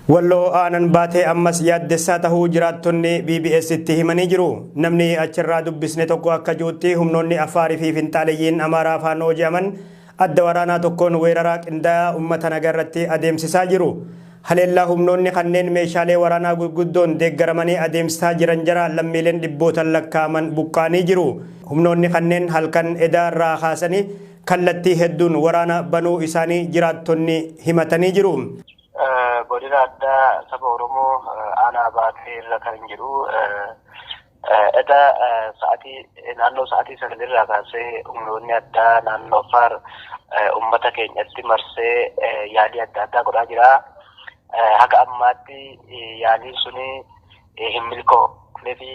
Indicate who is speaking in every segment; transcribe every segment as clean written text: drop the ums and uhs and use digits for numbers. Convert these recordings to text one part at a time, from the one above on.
Speaker 1: Walloo aanan baatee ammas yaaddessaa tahuu jiraattonni BBS itti himanii jiru. Namni achirraa dubbisne tokko akka juutti humnoonni Afaarii fi Finxaaleyyiin Amaaraa faannoo jedhaman adda waraanaa tokkoon weeraraa qindaa'aa uummata nagarratti adeemsisaa jiru. Haleellaa humnoonni kanneen meeshaalee waraanaa gurguddoon deeggaramanii adeemsisaa jiran jara lammiileen dhibbootaan lakkaa'aman buqqaanii jiru. Humnoonni kanneen halkan edaarraa kaasanii kallattii hedduun waraana banuu isaanii jiraattonni himatanii jiru.
Speaker 2: Godina addaa saba Oromoo aanaa baatee irra kan jiru naannoo sa'aatii sagalirraa kaasee humnoonni addaa naannoo Afaar uummata keenyatti marsee yaalii adda addaa godhaa jira. Haga ammaatti yaaliin suni hin milkoofne fi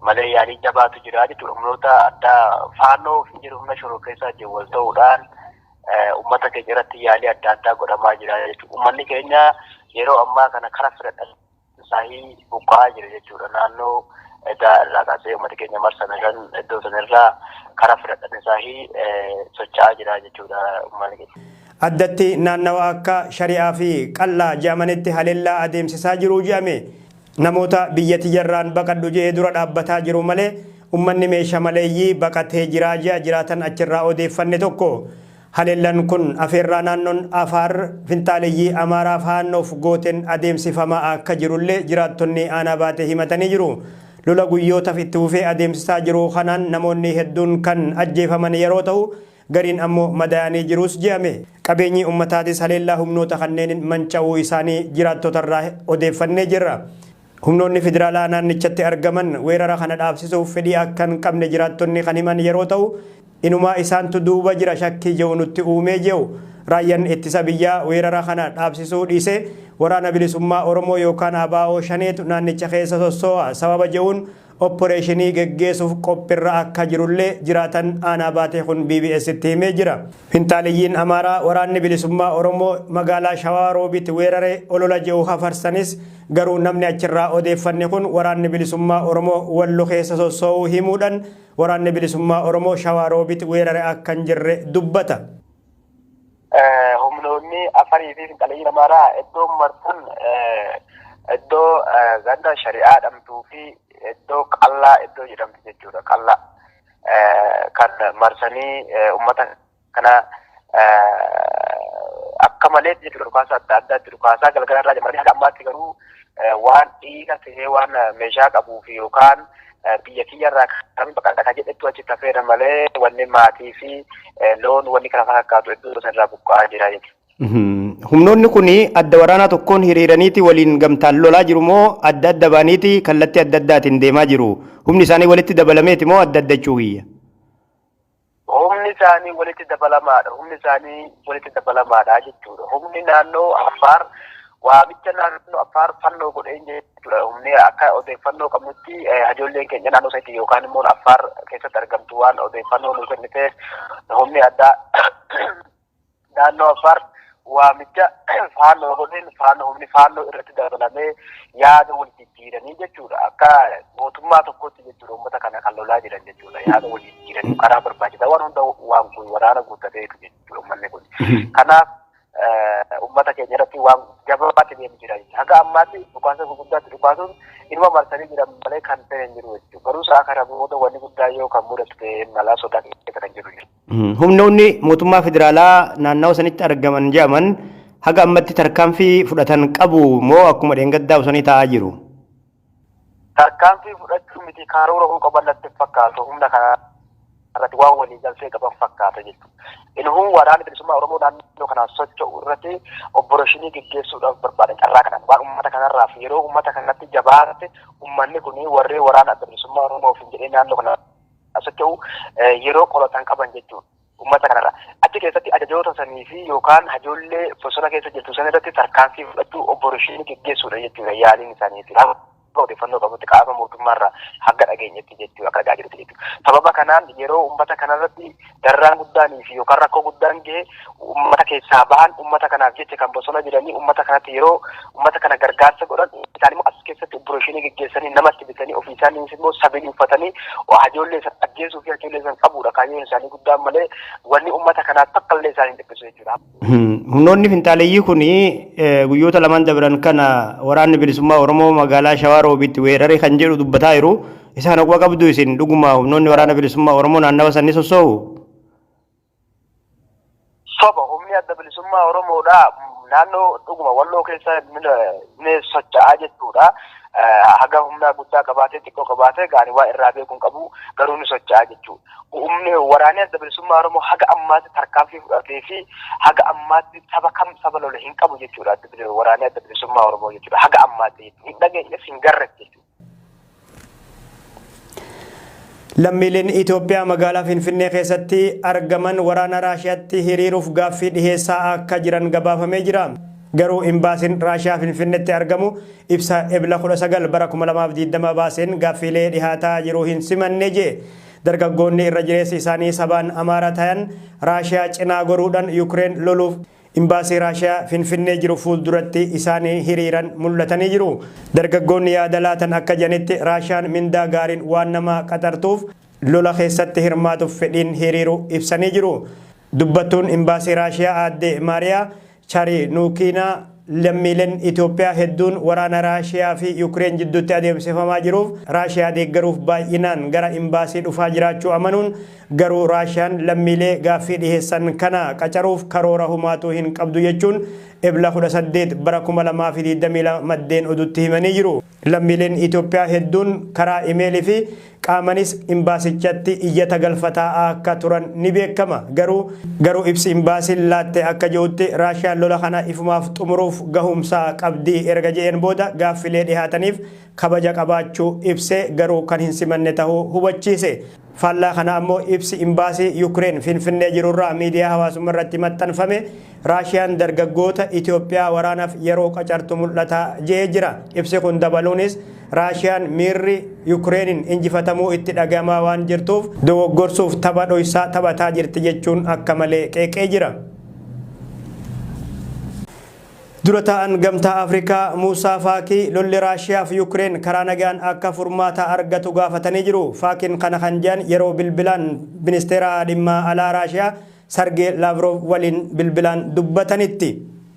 Speaker 2: malee yaalii jabaatu jira jechuudha. Humnoota addaa faannoo fi jiru humna shoroo keessaa jiru wal ta'uudhaan ummata keenya irratti yaalii adda addaa godhamaa jira jechuudha. Uummanni keenya yeroo ammaa kana karaa fudhatan isaanii buqqa'aa jira jechuudha. Naannoo edaa irraa kaasee uummata keenya marsan iddoo sanarraa karaa fudhatan isaanii socho'aa jira jechuudha uummanni keenya.
Speaker 1: Addatti naannawa akka shari'aa fi qallaa jedhamanitti haleellaa adeemsisaa jiru jedhame namoota biyyattiyyarraan baqadhu jedhee dura dhaabbataa jiru malee uummanni meeshaa maleeyyii baqatee jiraa jiraatan achirraa odeeffanne tokko. Haleellaan kun afeerraa naannoon Afaar Finxaaleyyii Amaaraa faannoof gooteen adeemsifamaa akka jirullee jiraattonni aanaa baatee himatanii jiru. Lola guyyootaaf itti fufee adeemsisaa jiru kanaan namoonni hedduun kan ajjeefaman yeroo ta'u gariin ammoo madaa'anii jirus jedhame. Qabeenyi ummataatis haleellaa humnoota kanneen manca'uu isaanii jiraattotarraa odeeffannee jirra. Humnoonni federaalaa naannichatti argaman weerara kana dhaabsisuuf fedhii akka hin qabne jiraattonni kan himan yeroo ta'u inumaa isaantu duuba jira shakkii jiru nutti uumee jiru. Raayyaan ittisa biyyaa weerara kana dhaabsisuu dhiisee waraana bilisummaa Oromoo yookaan ABO shaneetu naannicha keessa sossoo'a sababa jiruun opporeeshinii geggeessuuf qophiirra akka jirullee jiraatan aanaa baatee kun BBS itti himee jira. Finxaaleyyiin Amaaraa waraanni bilisummaa Oromoo magaalaa Shawaa Roobitti weeraree olola jiru hafarsanis garuu namni achirraa odeeffanne kun waraanni bilisummaa Oromoo Walloo keessa sossoo'uu himuudhaan waraanni bilisummaa Oromoo Shawaa Roobitti weeraree akka hin jirre dubbata.
Speaker 2: Humnoonni Afaarii fi Finxaaleyyiin Amaaraa iddoo marsan iddoo ganda shari'aa dhamtuu fi iddoo qallaa iddoo jedhamtu jechuudha. Qallaa kan marsanii uummata kana akka malee jechuudha. Dhukaasa adda addaatti dhukaasaa galgalarraa jamaranii haga ammaatti garuu waan dhiiga ta'ee waan meeshaa qabuu fi yookaan biyya kiyyarraa kan baqadha jedhetu achitti hafeera malee wanni maatii fi loon wanni kana fakkaatu iddoo sanarraa buqqa'aa jira jechuudha.
Speaker 1: Humnoonni kun adda waraanaa tokkoon hiriiraniiti waliin gamtaan lolaa jiru moo adda adda baaniiti kallattii adda addaatiin deemaa jiru? Humni isaanii walitti dabalameeti moo adda adda jechuudha?
Speaker 2: Humni isaanii walitti dabalamaadha. Humni isaanii walitti dabalamaadha jechuudha. Humni naannoo Afaar waamicha naannoo Afaar fannoo godheen jechuudha. Humni akka odeeffannoo qabnutti hajoolleen keenya naannoo isaatti yookaan immoo Afaar keessatti argamtu waan odeeffannoo nu kenniteef humni addaa naannoo Afaar waamicha faannoo godheen humni faannoo irratti dabalamee yaada wal jijjiiranii jechuudha. Akka mootummaa tokkotti jechuudha uummata kana kan lolaa jiran jechuudha. Yaada wal jijjiiranii karaa barbaachisaa waan hunda waan kun waraana guuttateetu jechuudha uummanni kun. Kanaaf uummata keenya irratti waan jabaatti deemu jira. Haga ammaatti dhukaasa gurguddaatti dhukaasuun ilma marsanii jiran malee kan ta'e hin jiru jechuudha. Garuu sa'a kana booda wanni guddaa yoo kan mudatu ta'e malaa sodaa keessa kan jiru jechuudha.
Speaker 1: Humnoonni mootummaa federaalaa naannawaa sanitti argaman jedhaman haga ammatti tarkaanfii fudhatan qabu moo akkuma dheengaddaa osoo taa'aa jiru?
Speaker 2: Tarkaanfii fudhachuu miti karoora qaban natti fakkaatu humna kanarratti waan walii galtee qaban fakkaata jechuudha. Inuu waraana bilisummaa Oromoo naannoo kanaan socho'u irratti opporeeshinii gaggeessuudhaaf barbaadan carraa kanaan waan uummata kanarraaf yeroo uummata kanatti jabaate uummanni kun warree waraana bilisummaa Oromoof jedhee naannoo kana socho'u yeroo qolatan qaban jechuudha. Uummata kanarraa achi keessatti ajajoota sanii fi yookaan hajoollee bosona keessa jirtu san irratti tarkaanfii fudhachuu opporeeshinii gaggeessuudha jechuudha yaaliin isaaniiti. Odeeffannoo qabutti qaama mootummaarraa hanga dhageenyetti jechuudha akka argaa jirtu jechuudha. Sababa kanaan yeroo uummata kanarratti darraan guddaanii fi yookaan rakkoo guddaan gahe uummata keessaa bahan uummata kanaaf jecha kan bosona jiranii uummata kanatti yeroo uummata kana gargaarsa godhan isaan immoo keessatti opereeshinii geggeessanii namatti bitanii ofii isaaniis immoo sabeen uffatanii hajoollee san ajjeesuu fi hajoollee san qabuudha kaayyoon isaanii guddaan malee wanni uummata kanaa takka illee isaanii dhiphisu jechuudha.
Speaker 1: Humnoonni finxaaleeyyii kun guyyoota lamaan dabran kana waraanni bilisummaa Oromoo magaalaa Shawaa Roobitti weeraree kan jedhu dubbataa jiru. Isaan haqaa qabdu isin dhuguma humnoonni waraana bilisummaa Oromoo naannawa sanni sossoo'u?
Speaker 2: Soba humni adda bilisummaa Oromoodha naannoo dhuguma walloo keessa ni socho'aa jechuudha. Haga humna guddaa qabaatee xiqqoo qabaatee gaarii waa irraa beekuun qabu garuu ni socho'aa jechuudha. Humni waraanni adda bilisummaa Oromoo haga ammaatti tarkaanfii fudhatee fi haga ammaatti saba lole hin qabu jechuudha. Waraanni adda bilisummaa Oromoo jechuudha. Haga ammaatti hin dhageenyeef hin garreef jechuudha.
Speaker 1: Lammiileen Itoophiyaa magaalaa Finfinnee keessatti argaman waraana Raashiyaatti hiriiruuf gaaffii dhiheessaa akka jiran gabaafamee jira. Garuu imbaasiin Raashiyaa Finfinneetti argamu ibsa ebla 19 bara 2020 baaseen gaaffiilee dhihaataa jiru hin simanne jee. Dargaggoonni irra jireessi isaanii sabaan Amaaraa ta'an Raashiyaa cinaa goruudhaan Yuukireen loluuf imbaasii Raashiyaa Finfinnee jiru fuulduratti isaanii hiriiran mul'atanii jiru. Dargaggoonni yaada laatan akka jedhanitti Raashiyaan mindaa gaariin waan nama qaxartuuf lola keessatti hirmaatuuf fedhiin hiriiru ibsanii jiru. Dubbattuun imbaasii Raashiyaa aadde Maariyaa Charinuukiinaa lammiileen Itoophiyaa hedduun waraana Raashiyaa fi Yuukireen jidduutti adeemsifamaa jiruuf Raashiyaa deeggaruuf baay'inaan gara imbaasii dhufaa jiraachuu amanuun garuu Raashiyaan lammiilee gaaffii dhiheessan kana qacaruuf karoora humaatuu hin qabdu jechuun ebla 18 bara 2022 maddeen oduutti himanii jiru. Lammiileen Itoophiyaa hedduun karaa imeelii fi qaamanis imbaasichatti iyyata galfataa akka turan ni beekama. Garuu ibsi imbaasiin laatte akka jirutti Raashiyaan lola kana ifumaaf xumuruuf gahumsa qabdii erga jedheen booda gaaffilee dhihaataniif kabaja qabaachuu ibsee garuu kan hin simanne ta'uu hubachiise. Faallaa kana ammoo ibsi imbaasii Yuukireen Finfinnee jirurraa miidiyaa hawaasummaa irratti maxxanfame Raashiyaan dargaggoota Itoophiyaa waraanaaf yeroo qacartu mul'ata jedhee jira. Ibsi kun dabaluunis Raashiyaan miirri Yuukireeniin injifatamuu itti dhagahamaa waan jirtuuf dogoggorsuuf tapha dhoysaa taphataa jirti jechuun akka malee qeeqee jira. Dura ta'an gamtaa Afrikaa Muusaa Faakii lolli Raashiyaa fi Yuukireen karaa nagaan akka furmaata argatu gaafatanii jiru. Faakiin kana kan jedhan yeroo bilbilaan ministeera dhimma alaa Raashiyaa Sargee Laavrov waliin bilbilaan dubbatanitti.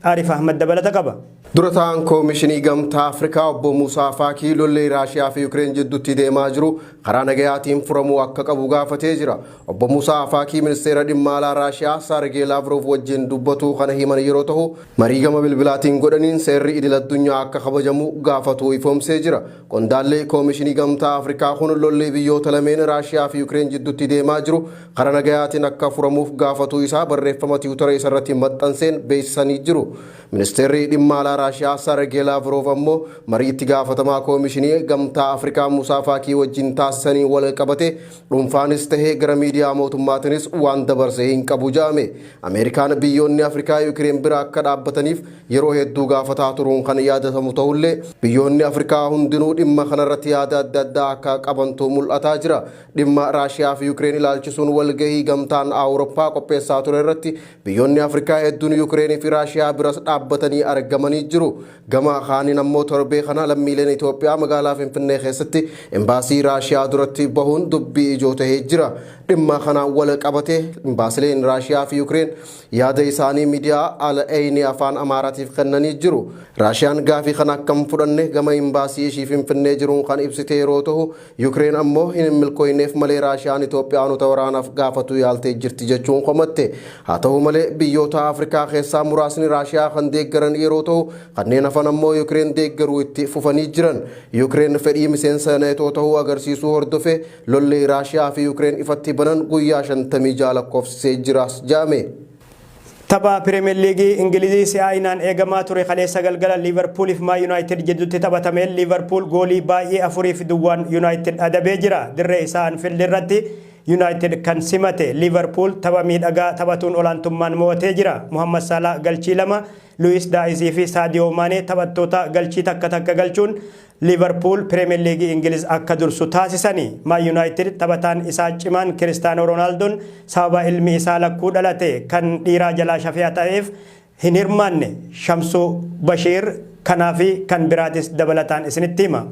Speaker 1: Arif Ahmad dabalata qaba.
Speaker 3: Dura ta'an koomishinii gamtaa Afrikaa obbo Muusaa Faakii lolli Raashiyaa fi Yuukireen jidduutti deemaa jiru karaa nagayaatiin furamuu akka qabu gaafatee jira. Obbo Muusaa Faakii ministeera dhimma alaa Raashiyaa Sargee Laavrov wajjin dubbatu kana himan yeroo ta'u marii gama bilbilaatiin godhaniin seerri idil addunyaa akka kabajamu gaafatu ifoomsee jira. Qondaallee koomishinii gamtaa Afrikaa kun lolli biyyoota lameen Raashiyaa fi Yuukireen jidduutti deemaa jiru karaa nagayaatiin akka furamuuf gaafatu isaa barreeffama tiwutara isarratti maxxanseen beeksisanii jiru. Ministeerri dhimma alaa Raashiyaa Sargee Laavrov ammoo marii itti gaafatamaa koomishinii gamtaa Afrikaa Muusaa Faakii wajjin taasisanii wal qabate dhuunfaanis tahee gara miidiyaa mootummaatiinis waan dabarse hin qabu jedhame. Ameerikaan biyyoonni Afrikaa Yuukireen bira akka dhaabbataniif yeroo hedduu gaafataa turuun kan yaadatamu ta'ullee biyyoonni Afrikaa hundinuu dhimma kanarratti yaada adda addaa akka qabantu mul'ataa jira. Dhimma Raashiyaa fi Yuukireen ilaalchisuun walgahii gamtaan Awurooppaa qopheessaa ture irratti biyyoonni Afrikaa hedduun Yuukireenii fi Raashiyaa biras dhaabbatanii argamanii jiru. Gama kaaniin ammoo torbee kana lammiileen Itoophiyaa magaalaa Finfinnee keessatti imbaasii Raashiyaa duratti bahuun dubbii ijoo tahee jira. Dhimma kana wal qabatee imbaasileen Raashiyaa fi Yuukireen yaada isaanii miidiyaa Al-Ayni afaan Amaaraatiif kennanii jiru. Raashiyaan gaafii kana akkam fudhanne gama imbaasii ishii Finfinnee jiruun kan ibsite yeroo ta'u Yuukireen ammoo hin milkooyneef malee Raashiyaan Itoophiyaanota waraanaaf gaafatu yaaltee jirti jechuun komatte. Haa ta'u malee biyyoota Afrikaa keessaa muraasni Raashiyaa kan deeggaran yeroo ta'u kanneen hafan ammoo Yuukireen deeggaruu itti fufanii jiran. Yuukireen fedhii miseensa neetoo ta'uu agarsiisuu hordofe lolli Raashiyaa fi Yuukireen ifatti banan guyyaa 56 lakkoofsisee jiras jedhame.
Speaker 1: Tapha Premier League Ingilizii si'aayinaan eegamaa ture kaleessa galgala Liverpool fi Man United jidduutti taphatame. Liverpool goolii baay'ee 4-2 United adabee jira. Dirree isaa Anfield irratti United kan simate Liverpool tapha miidhagaa taphatuun olaantummaan mo'atee jira. Muhammad Salah galchii 2, Luis Diaz fi Sadio Mane taphattoota galchii takka galchuun Liverpool Premier League Ingiliz akka dursu taasisanii. Man United taphataan isaa cimaan Cristiano Ronaldoon sababa ilmi isaa lakkuu dhalate kan dhiiraa jalaa shafee ta'eef hin hirmaanne. Shamsu Bashir kanaafi kan biraatis dabalataan isinitti hima.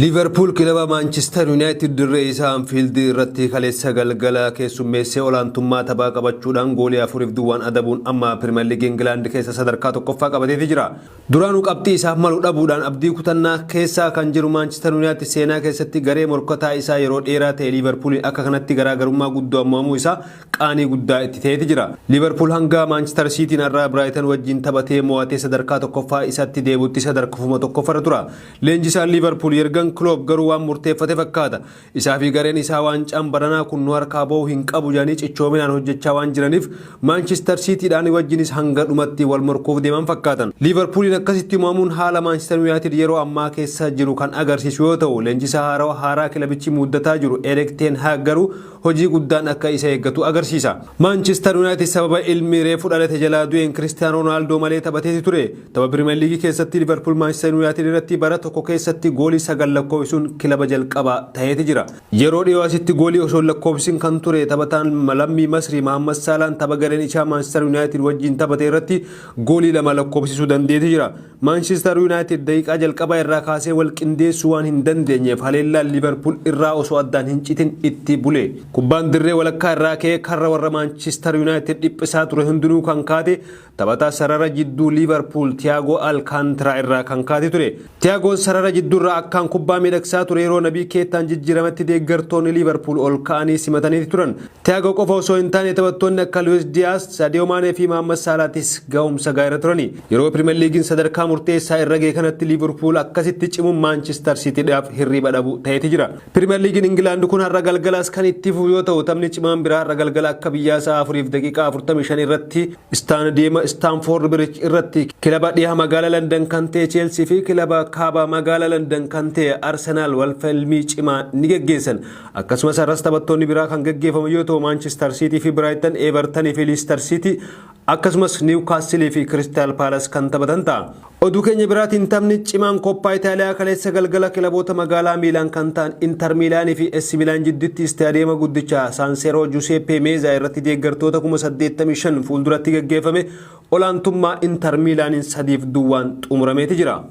Speaker 4: Liverpool kilaba Manchester United dirree isaa Anfield irratti kaleessa galgala keessummeessee olaantummaa taphaa qabachuudhaan goolii 4-2 adabuun amma Premier League England keessa sadarkaa tokkoffaa qabatee jira. Duraanuu qabxii isaaf malu dhabuudhaan abdii kutannaa keessaa kan jiru Manchester United seenaa keessatti garee morkataa isaa yeroo dheeraa ta'e Liverpool akka kanatti garaagarummaa guddoo ammaamuu isaa qaanii guddaa itti ta'ee jira. Liverpool hanga Manchester City irraa Brighton wajjin taphatee mo'atee sadarkaa tokkoffaa isatti deebuutti sadarkaa tokkoffarra tura. Leenjisaan Liverpool Jurgen Klopp garuu waan murteeffate fakkaata. Isaa fi gareen isaa waancaan baranaa kun nu harkaa ba'uu hin qabu jedhanii cichoominaan hojjechaa waan jiraniif Manchester Cityidhaan wajjinis hanga dhumatti wal morkuuf deeman fakkaatan. Liverpooliin akkasitti mo'amuun haala Manchester United yeroo ammaa keessa jiru kan agarsiisu yoo ta'u, leenjisaa haaraa kilabichi muddataa jiru Erik ten Hag garuu hojii guddaan akka isa eeggatu agarsiisa. Manchester United sababa ilmi reefu dhalate jalaa du'een Cristiano Ronaldo malee taphatee ture. Tapha Premier League keessatti Liverpool Manchester United irratti bara tokko keessatti goolii 9 lakkoofsuun kilaba jalqabaa ta'ee jira. Yeroo dhiyoo asitti goolii osoo lakkoofsin kan ture taphataan lammii Masrii Mohamed Salah tapha gareen isaa Manchester United wajjin taphate irratti goolii 2 lakkoofsisuu danda'ee jira. Manchester United daqiiqaa jalqabaa irraa kaasee wal qindeessuu waan hin dandeenyeef haleellaan Liverpool irraa osoo addaan hin citin itti bule. Kubbaan dirree walakkaa irraa ka'ee karra warra Manchester United dhiphisaa ture hundinuu kan kaate taphataa sarara jidduu Liverpool Thiago Alcantara irraa kan kaate ture. Thiagoon sarara jidduu irraa akkaan kubbaa miidhagsaa ture yeroo Nabii Keetaan jijjiiramatti deeggartoonni Liverpool ol ka'anii simatanii turan. Thiago qofa osoo hin taane taphattoonni akka Luis Diaz, Sadio Mane fi Mohamed Salahis ga'umsa gaariirra turani. Yeroo Premier Leaguein sadarkaa murteessaa irra ga'e kanatti Liverpool akkasitti cimuun Manchester Cityidhaaf hirriba dhabu ta'ee jira. Premier Leaguein England kun har'a galgalaas kan itti fufu yoo ta'u, taphni cimaan biraa har'a galgala akka biyyaa sa'a 4 daqiiqaa 45 irratti istaadiyeema Stamford Bridge irratti kilaba dhiyaa magaalaa London kan ta'e Chelsea fi kilaba kaaba magaalaa London kan ta'e Arsenal wal falmii cimaa ni gaggeessan. Akkasumas har'as taphattoonni biraa kan gaggeeffamu yoo ta'u, Manchester City fi Brighton, Everton fi Leicester City akkasumas Newcastle fi Crystal Palace kan taphatan ta'a. Oduu keenya biraatiin taphni cimaan Koppaa Itaaliyaa kaleessa galgala kilaboota magaalaa Miilaan kan ta'an Inter Miilaanii fi AC Miilaan jidduutti istaadiyeema guddicha San Siro Giuseppe Meazza irratti deeggartoota 85,000 fuulduratti gaggeeffame olaantummaa Inter Miilaaniin 3-2 xumuramee jira.